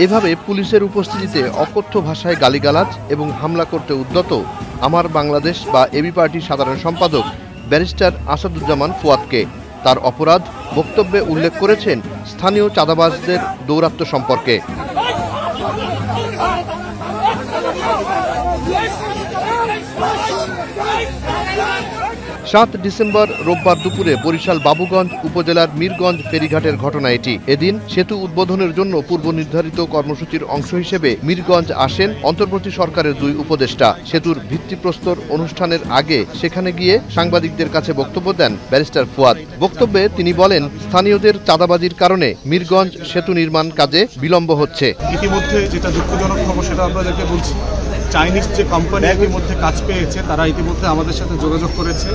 এভাবে পুলিশের উপস্থিতিতে অকথ্য ভাষায় গালিগালাজ এবং হামলা করতে উদ্যত আমার বাংলাদেশ বা এবি পার্টির সাধারণ সম্পাদক ব্যারিস্টার আসাদুজ্জামান ফুয়াদকে। তার অপরাধ বক্তব্যে উল্লেখ করেছেন স্থানীয় চাঁদাবাজদের দৌরাত্ম্য সম্পর্কে। 7 ডিসেম্বর রোববার দুপুরে বরিশাল বাবুগঞ্জ উপজেলার মিরগঞ্জ ফেরিঘাটের ঘটনা এটি। এদিন সেতু উদ্বোধনের জন্য পূর্ব নির্ধারিত কর্মসূচির অংশ হিসেবে মিরগঞ্জ আসেন অন্তর্বর্তী সরকারের 2 উপদেষ্টা। সেতুর ভিত্তিপ্রস্তর অনুষ্ঠানের আগে সেখানে গিয়ে সাংবাদিকদের কাছে বক্তব্য দেন ব্যারিস্টার ফুয়াদ। বক্তব্যে তিনি বলেন, স্থানীয়দের চাঁদাবাজির কারণে মিরগঞ্জ সেতু নির্মাণ কাজে বিলম্ব হচ্ছে। ইতিমধ্যে যেটা দুঃখজনক খবর সেটা আপনাদেরকে বলছি, চাইনিজ যে কোম্পানি ইতিমধ্যে কাজ পেয়েছে তারা ইতিমধ্যে আমাদের সাথে যোগাযোগ করেছে।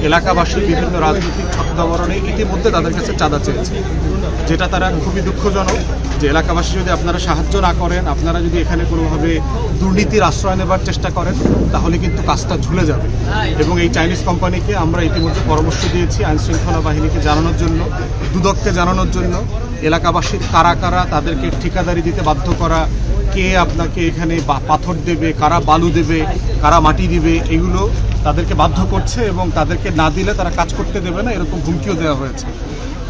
এলাকাবাসী বিভিন্ন রাজনৈতিক ছত্রবরণে ইতিমধ্যে তাদের কাছে চাঁদা চেয়েছে, যেটা তারা খুবই দুঃখজনক। যে এলাকাবাসী যদি আপনারা সাহায্য না করেন, আপনারা যদি এখানে কোনোভাবে দুর্নীতির আশ্রয় নেবার চেষ্টা করেন, তাহলে কিন্তু কাজটা ঝুলে যাবে। এবং এই চাইনিজ কোম্পানিকে আমরা ইতিমধ্যে পরামর্শ দিয়েছি আইনশৃঙ্খলা বাহিনীকে জানানোর জন্য, দুদককে জানানোর জন্য, এলাকাবাসীর কারা কারা তাদেরকে ঠিকাদারি দিতে বাধ্য করা, কে আপনাকে এখানে পাথর দেবে, কারা বালু দেবে, কারা মাটি দিবে, এগুলো তাদেরকে বাধ্য করছে এবং তাদেরকে না দিলে তারা কাজ করতে দেবে না, এরকম হুমকিও দেওয়া হয়েছে।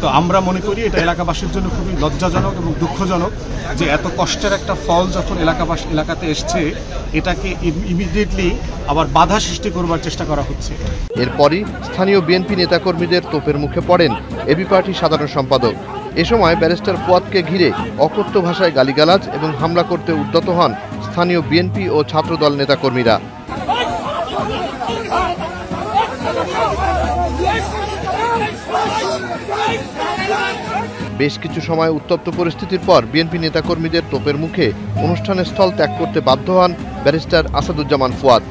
তো আমরা মনে করি এটা এলাকাবাসীর জন্য খুবই লজ্জাজনক এবং দুঃখজনক যে এত কষ্টের একটা ফল যখন এলাকাতে এসছে, এটাকে ইমিডিয়েটলি আবার বাধা সৃষ্টি করবার চেষ্টা করা হচ্ছে। এরপরই স্থানীয় বিএনপি নেতাকর্মীদের তোপের মুখে পড়েন এবি পার্টির সাধারণ সম্পাদক। এ সময় ব্যারিস্টার ফুয়াদকে ঘিরে অকথ্য ভাষায় গালিগালাজ এবং হামলা করতে উদ্যত হন স্থানীয় বিএনপি ও ছাত্রদল নেতাকর্মীরা। বেশ কিছু সময় উত্তপ্ত পরিস্থিতির পর বিএনপি নেতাকর্মীদের তোপের মুখে অনুষ্ঠানের স্থল ত্যাগ করতে বাধ্য হন ব্যারিস্টার আসাদুজ্জামান ফুয়াদ।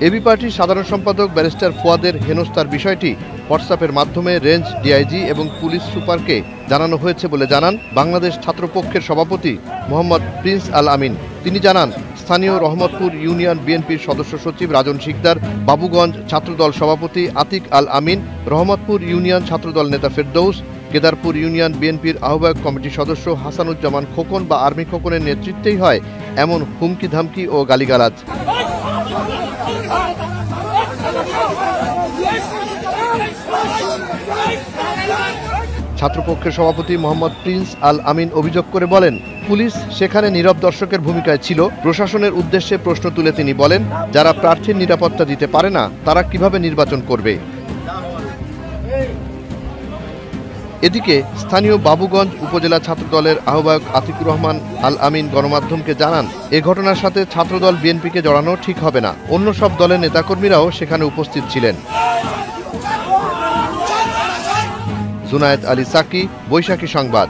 এবি পার্টির সাধারণ সম্পাদক ব্যারিস্টার ফুয়াদের হেনস্থার বিষয়টি হোয়াটসঅ্যাপের মাধ্যমে রেঞ্জ ডিআইজি এবং পুলিশ সুপারকে জানানো হয়েছে বলে জানান বাংলাদেশ ছাত্রপক্ষের সভাপতি মোহাম্মদ প্রিন্স আল আমিন। তিনি জানান, স্থানীয় রহমতপুর ইউনিয়ন বিএনপির সদস্য সচিব রাজন শিকদার, বাবুগঞ্জ ছাত্রদল সভাপতি আতিক আল আমিন, রহমতপুর ইউনিয়ন ছাত্রদল নেতা ফেরদৌস, কেদারপুর ইউনিয়ন বিএনপির আহ্বায়ক কমিটির সদস্য হাসানুজ্জামান খোকন বা আর্মি খোকনের নেতৃত্বেই হয় এমন হুমকি ধামকি ও গালিগালাজ। ছাত্রপক্ষের সভাপতি মোহাম্মদ প্রিন্স আল আমিন অভিযোগ করে বলেন, পুলিশ সেখানে নীরব দর্শকের ভূমিকায় ছিল। প্রশাসনের উদ্দেশ্যে প্রশ্ন তুলে তিনি বলেন, যারা প্রার্থীর নিরাপত্তা দিতে পারে না তারা কিভাবে নির্বাচন করবে। এদিকে স্থানীয় বাবুগঞ্জ উপজেলা ছাত্রদলের আহ্বায়ক আতিকুর রহমান আল আমিন গণমাধ্যমকে জানান, এ ঘটনার সাথে ছাত্রদল বিএনপিকে জড়ানো ঠিক হবে না। অন্য সব দলের নেতাকর্মীরাও সেখানে উপস্থিত ছিলেন। জুনায়েদ আলী সাকি, বৈশাখী সংবাদ।